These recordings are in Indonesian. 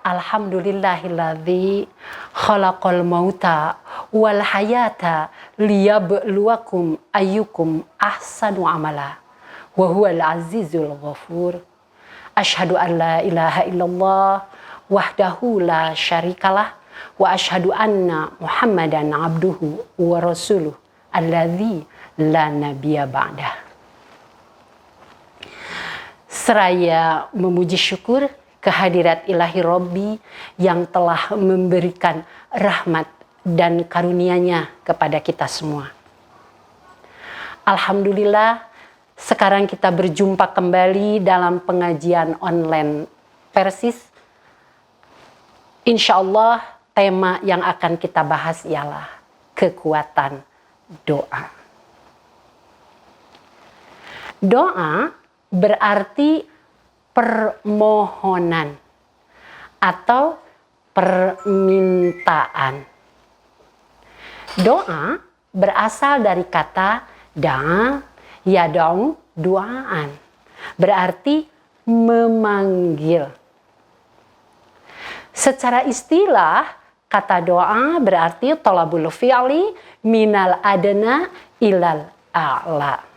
Alhamdulillahilladzi khalaqal mauta wal hayata liyabluwakum ayyukum ahsanu amala wa huwal azizul ghafur. Asyhadu an la ilaha illallah wahdahu la syarikalah wa asyhadu anna Muhammadan abduhu wa rasuluh alladzi la nabiyya ba'dah. Seraya memuji syukur kehadirat ilahi Rabbi yang telah memberikan rahmat dan karunia-Nya kepada kita semua. Alhamdulillah, sekarang kita berjumpa kembali dalam pengajian online Persis. Insya Allah, tema yang akan kita bahas ialah kekuatan doa. Doa berarti permohonan atau permintaan. Doa berasal dari kata da'a, yad'u, du'aan. Berarti memanggil. Secara istilah, kata doa berarti talabul fi'li minal adna ilal a'la.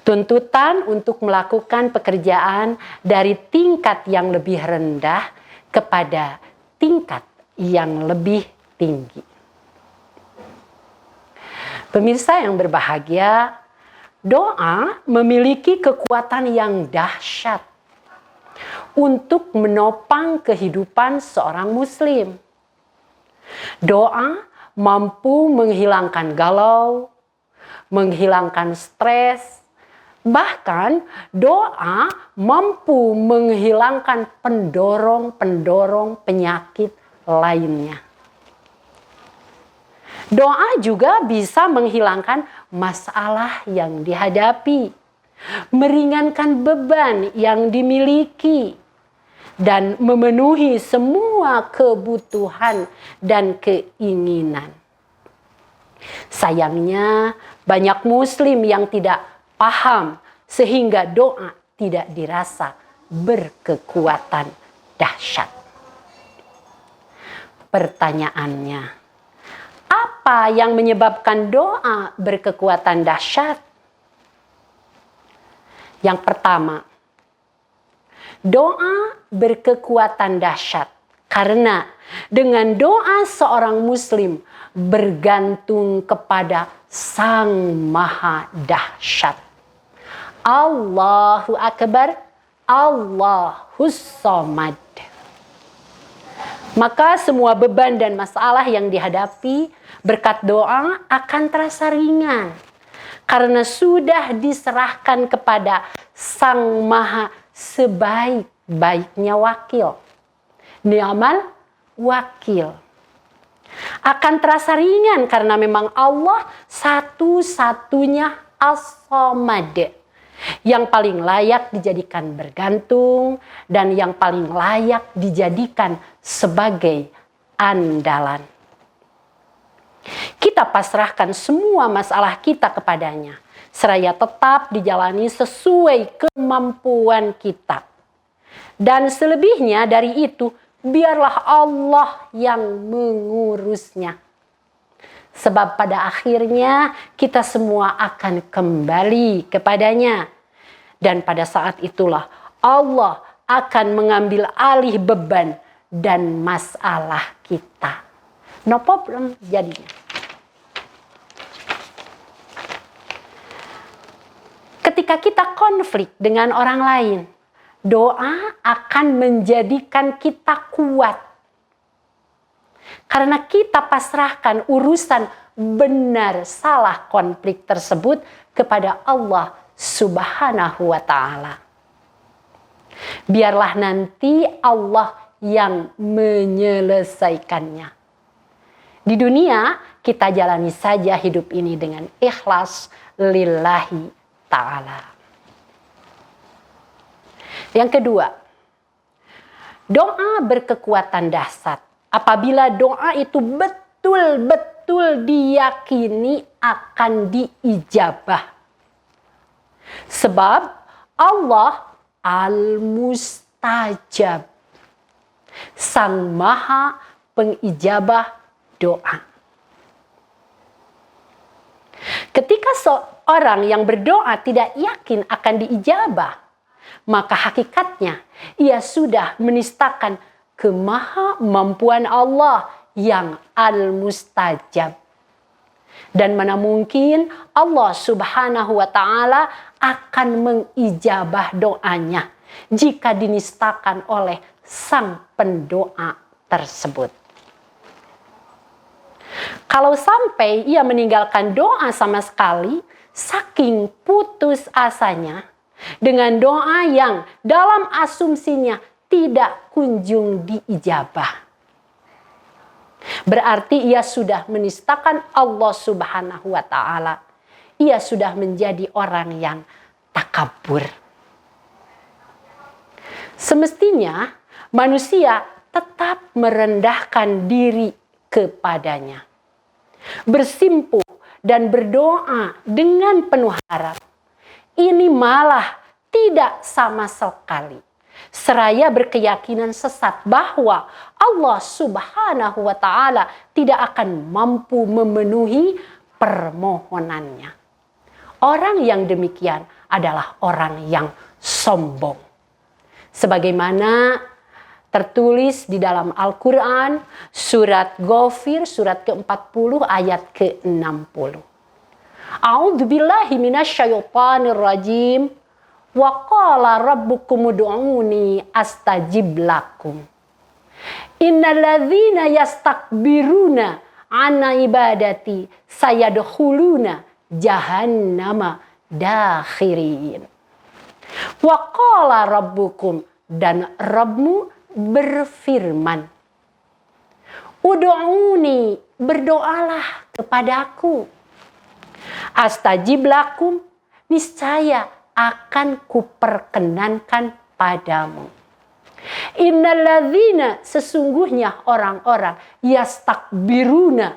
Tuntutan untuk melakukan pekerjaan dari tingkat yang lebih rendah kepada tingkat yang lebih tinggi. Pemirsa yang berbahagia, doa memiliki kekuatan yang dahsyat untuk menopang kehidupan seorang muslim. Doa mampu menghilangkan galau, menghilangkan stres, bahkan doa mampu menghilangkan pendorong-pendorong penyakit lainnya. Doa juga bisa menghilangkan masalah yang dihadapi, meringankan beban yang dimiliki, dan memenuhi semua kebutuhan dan keinginan. Sayangnya, banyak muslim yang tidak paham sehingga doa tidak dirasa berkekuatan dahsyat. Pertanyaannya, apa yang menyebabkan doa berkekuatan dahsyat? Yang pertama, doa berkekuatan dahsyat karena dengan doa seorang muslim bergantung kepada Sang Maha Dahsyat. Allahu Akbar, Allahus Samad. Maka semua beban dan masalah yang dihadapi berkat doa akan terasa ringan. Karena sudah diserahkan kepada Sang Maha sebaik-baiknya wakil. Ni'mal wakil. Akan terasa ringan karena memang Allah satu-satunya as-samad. Yang paling layak dijadikan bergantung dan yang paling layak dijadikan sebagai andalan. Kita pasrahkan semua masalah kita kepadanya, seraya tetap dijalani sesuai kemampuan kita. Dan selebihnya dari itu, biarlah Allah yang mengurusnya. Sebab pada akhirnya kita semua akan kembali kepadanya. Dan pada saat itulah Allah akan mengambil alih beban dan masalah kita. No problem jadinya. Ketika kita konflik dengan orang lain, doa akan menjadikan kita kuat. Karena kita pasrahkan urusan benar salah konflik tersebut kepada Allah Subhanahu wa ta'ala. Biarlah nanti Allah yang menyelesaikannya. Di dunia kita jalani saja hidup ini dengan ikhlas lillahi ta'ala. Yang kedua, doa berkekuatan dahsyat. Apabila doa itu betul-betul diyakini akan diijabah. Sebab Allah al-mustajab. Sang Maha Pengijabah doa. Ketika seorang yang berdoa tidak yakin akan diijabah, maka hakikatnya ia sudah menistakan kemahamampuan Allah yang al-mustajab. Dan mana mungkin Allah Subhanahu wa Ta'ala akan mengijabah doanya jika dinistakan oleh sang pendoa tersebut. Kalau sampai ia meninggalkan doa sama sekali, saking putus asanya dengan doa yang dalam asumsinya tidak kunjung diijabah, berarti ia sudah menistakan Allah Subhanahu wa Ta'ala. Ia sudah menjadi orang yang takabur. Semestinya manusia tetap merendahkan diri kepadanya, bersimpuh dan berdoa dengan penuh harap. Ini malah tidak sama sekali seraya berkeyakinan sesat bahwa Allah Subhanahu wa Ta'ala tidak akan mampu memenuhi permohonannya. Orang yang demikian adalah orang yang sombong. Sebagaimana tertulis di dalam Al-Quran, surat Ghafir, surat ke-40 ayat ke-60. A'udzubillahi minasyaitonir rajim. Wa qala rabbukum ud'uni astajib lakum. Innalladzina yastakbiruna ana ibadati sayadkhuluna jahannama dakhirin. Wa qala rabbukum, dan Rabbmu berfirman, ud'uni, berdoalah kepadaku. Astajib lakum, niscaya akan kuperkenankan padamu. Innalladzina, sesungguhnya orang-orang yastakbiruna,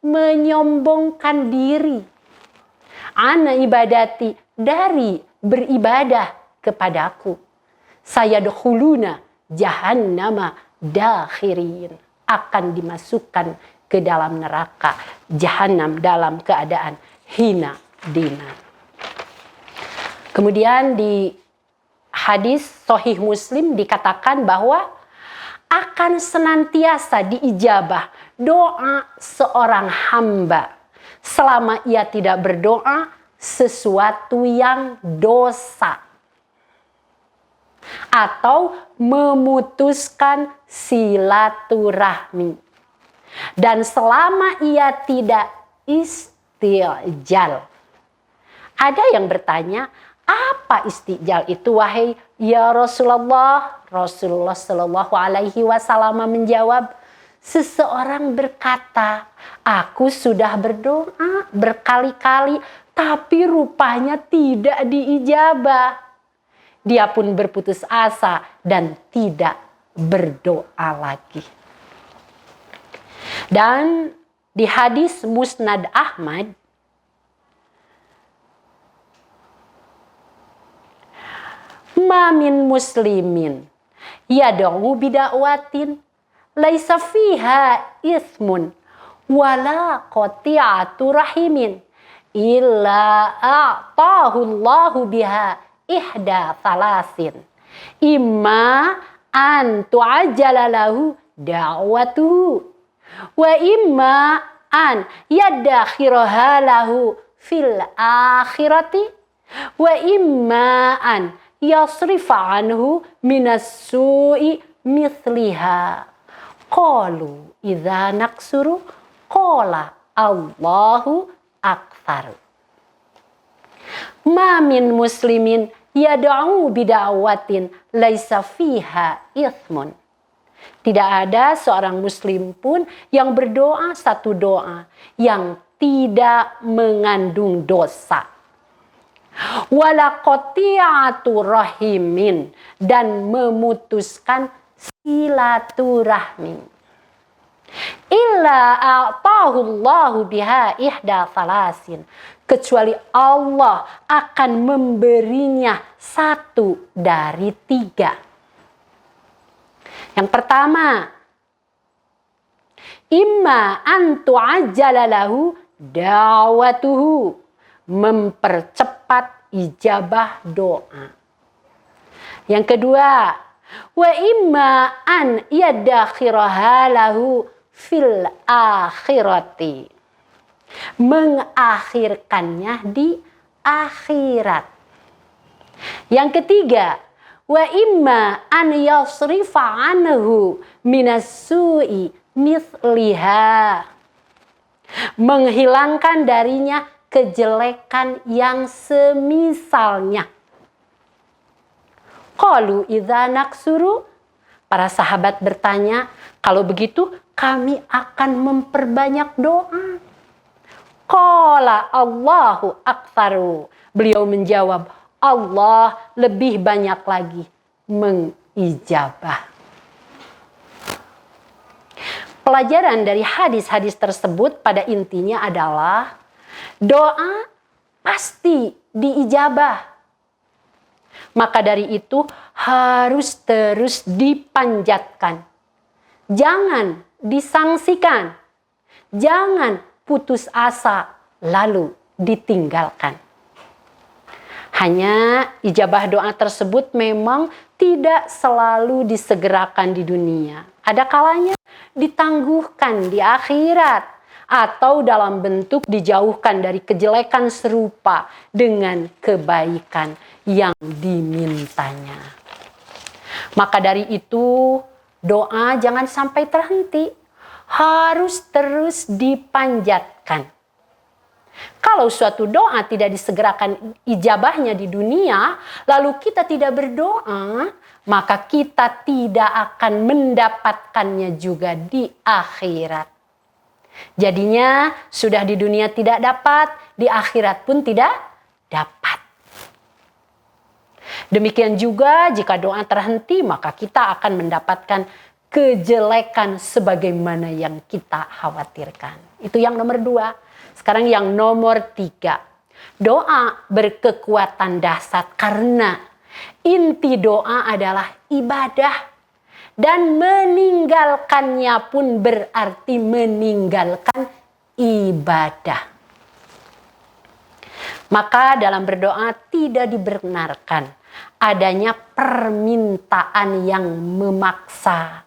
menyombongkan diri, ana ibadati, dari beribadah kepadaku, sayadkhuluna jahannama dakhirin, akan dimasukkan ke dalam neraka jahanam dalam keadaan hina dina. Kemudian di hadis Sahih Muslim dikatakan bahwa akan senantiasa diijabah doa seorang hamba selama ia tidak berdoa sesuatu yang dosa atau memutuskan silaturahmi, dan selama ia tidak istijal. Ada yang bertanya, apa istijal itu wahai ya Rasulullah? Rasulullah Shallallahu Alaihi Wasallam menjawab, seseorang berkata, aku sudah berdoa berkali-kali tapi rupanya tidak diijabah. Dia pun berputus asa dan tidak berdoa lagi. Dan di hadis Musnad Ahmad, ma min muslimin yad'u bida'watin laisa fiha ismun wala qati'atu rahimin illa a'tahu Allahu biha ihda thalasin, imma an tu'ajjala lahu da'watuhu wa imma an yadakhiraha lahu fil akhirati wa imma an yasrifa anhu minas su'i mithliha. Qalu idza naksuru qala Allahu aktsar. Ma min muslimin yad'u bida'watin laisa fiha ithmun. Tidak ada seorang muslim pun yang berdoa satu doa yang tidak mengandung dosa. Wala qati'atu rahimin, dan memutuskan silaturahmi. Illa a'tahu Allahu biha ihda thalasin, kecuali Allah akan memberinya satu dari tiga. Yang pertama, imma an tu'ajjala lahu da'watuhu, mempercepat ijabah doa. Yang kedua, wa imma an yadakhiraha lahu fil akhirati, mengakhirkannya di akhirat. Yang ketiga, wa imma an yasrifa anhu minas su'i mithliha, menghilangkan darinya kejelekan yang semisalnya. Qalu idza naksuru, para sahabat bertanya, kalau begitu kami akan memperbanyak doa. Qala Allahu aktsaru, beliau menjawab, Allah lebih banyak lagi mengijabah. Pelajaran dari hadis-hadis tersebut pada intinya adalah doa pasti diijabah. Maka dari itu harus terus dipanjatkan. Jangan disangsikan. Jangan putus asa lalu ditinggalkan. Hanya ijabah doa tersebut memang tidak selalu disegerakan di dunia. Ada kalanya ditangguhkan di akhirat atau dalam bentuk dijauhkan dari kejelekan serupa dengan kebaikan yang dimintanya. Maka dari itu doa jangan sampai terhenti, harus terus dipanjatkan. Kalau suatu doa tidak disegerakan ijabahnya di dunia, lalu kita tidak berdoa, maka kita tidak akan mendapatkannya juga di akhirat. Jadinya sudah di dunia tidak dapat, di akhirat pun tidak dapat. Demikian juga jika doa terhenti, maka kita akan mendapatkan kejelekan sebagaimana yang kita khawatirkan. Itu yang nomor 2. Sekarang yang nomor 3. Doa berkekuatan dahsyat karena inti doa adalah ibadah. Dan meninggalkannya pun berarti meninggalkan ibadah. Maka dalam berdoa tidak dibenarkan adanya permintaan yang memaksa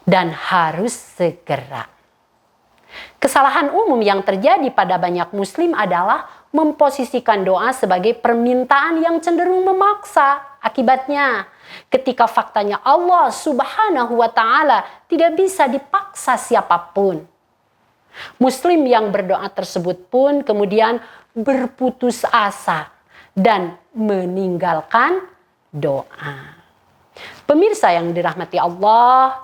dan harus segera. Kesalahan umum yang terjadi pada banyak muslim adalah memposisikan doa sebagai permintaan yang cenderung memaksa. Akibatnya, ketika faktanya Allah Subhanahu wa Ta'ala tidak bisa dipaksa siapapun. Muslim yang berdoa tersebut pun kemudian berputus asa dan meninggalkan doa. Pemirsa yang dirahmati Allah,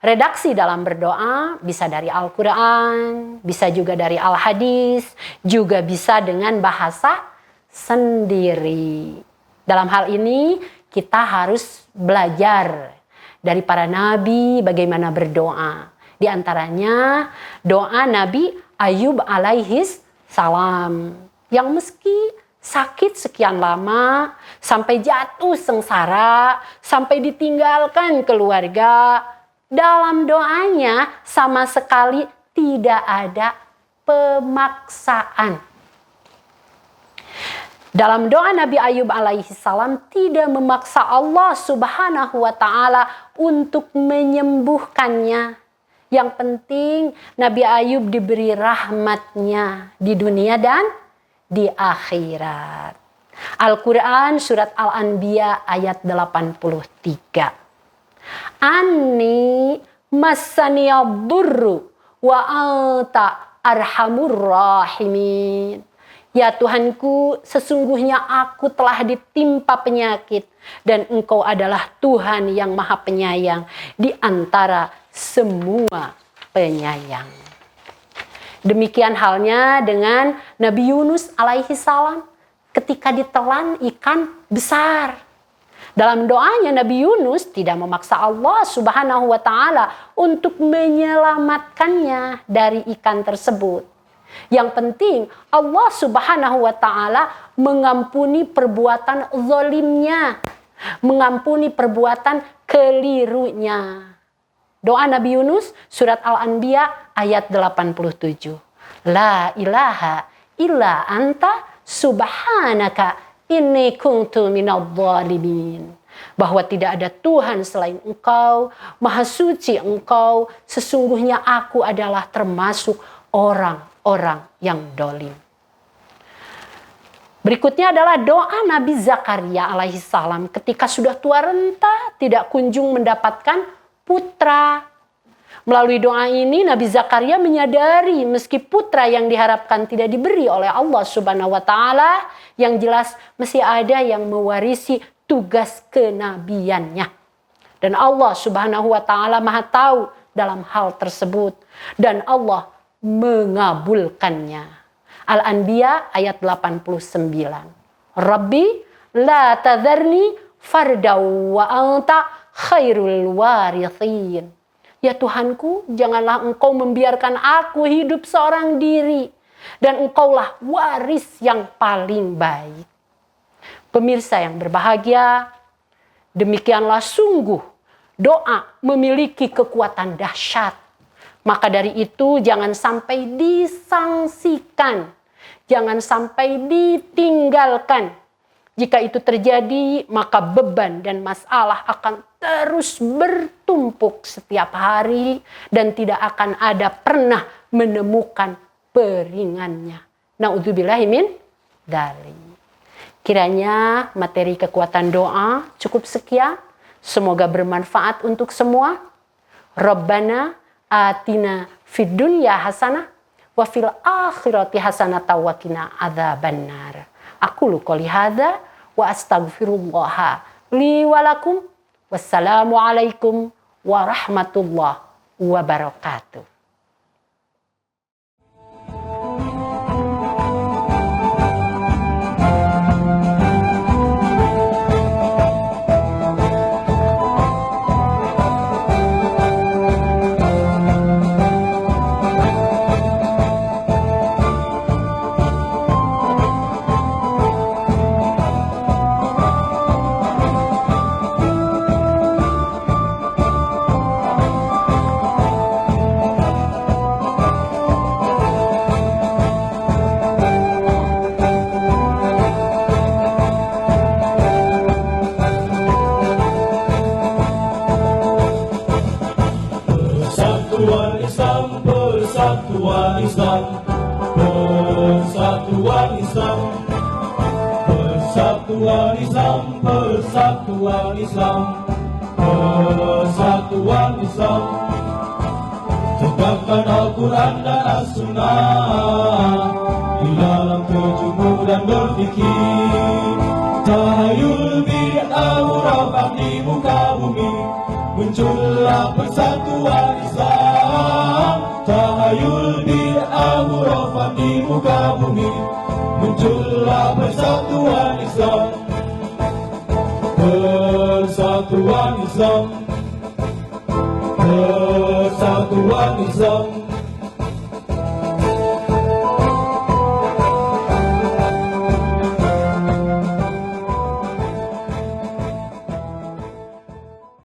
redaksi dalam berdoa bisa dari Al-Quran, bisa juga dari Al-Hadis, juga bisa dengan bahasa sendiri. Dalam hal ini kita harus belajar dari para nabi bagaimana berdoa. Di antaranya doa Nabi Ayub alaihis salam, yang meski sakit sekian lama, sampai jatuh sengsara, sampai ditinggalkan keluarga, dalam doanya sama sekali tidak ada pemaksaan. Dalam doa Nabi Ayub alaihi salam tidak memaksa Allah Subhanahu wa Ta'ala untuk menyembuhkannya. Yang penting Nabi Ayub diberi rahmatnya di dunia dan di akhirat. Al-Quran surat Al-Anbiya ayat 83. Anni massaniyadurru wa anta arhamur rahimin. Ya Tuhanku, sesungguhnya aku telah ditimpa penyakit dan Engkau adalah Tuhan yang Maha Penyayang di antara semua penyayang. Demikian halnya dengan Nabi Yunus alaihi salam ketika ditelan ikan besar. Dalam doanya Nabi Yunus tidak memaksa Allah Subhanahu wa Ta'ala untuk menyelamatkannya dari ikan tersebut. Yang penting Allah Subhanahu wa Ta'ala mengampuni perbuatan zalimnya, mengampuni perbuatan kelirunya. Doa Nabi Yunus surat Al-Anbiya ayat 87. La ilaha illa anta subhanaka inni kuntu minadh dhalimin. Bahwa tidak ada Tuhan selain Engkau, Maha Suci Engkau, sesungguhnya aku adalah termasuk orang-orang yang dolim. Berikutnya adalah doa Nabi Zakaria alaihissalam ketika sudah tua renta, tidak kunjung mendapatkan putra. Melalui doa ini Nabi Zakaria menyadari meski putra yang diharapkan tidak diberi oleh Allah Subhanahu wa taala, yang jelas masih ada yang mewarisi tugas kenabiannya. Dan Allah Subhanahu wa taala Maha tahu dalam hal tersebut dan Allah mengabulkannya. Al-Anbiya ayat 89. Rabbi la tadharni fardaw wa anta khairul warithin. Ya Tuhanku, janganlah Engkau membiarkan aku hidup seorang diri, dan Engkaulah waris yang paling baik. Pemirsa yang berbahagia, demikianlah sungguh doa memiliki kekuatan dahsyat. Maka dari itu jangan sampai disangsikan, jangan sampai ditinggalkan. Jika itu terjadi, maka beban dan masalah akan terus bertumpuk setiap hari dan tidak akan ada pernah menemukan peringannya. Na'udzubillahi min dzalik. Kiranya materi kekuatan doa cukup sekian. Semoga bermanfaat untuk semua. Rabbana atina fid dunya hasanah wa fil akhirati hasanah wa qina adzabannar. Aku qouli hadza wa astaghfirullah li wa lakum. Wassalamualaikum warahmatullahi wabarakatuh. Persatuan Islam, persatuan Islam, persatuan Islam, persatuan Islam, persatuan Islam. Tegakkan Al-Quran dan As-Sunnah di dalam tujuhmu dan berfikir. Tahayul bid'ah murabak di muka bumi, muncullah persatuan Islam. Tahayul bid'ah murabak di muka bumi, muncullah persatuan Islam. Persatuan Islam, persatuan Islam.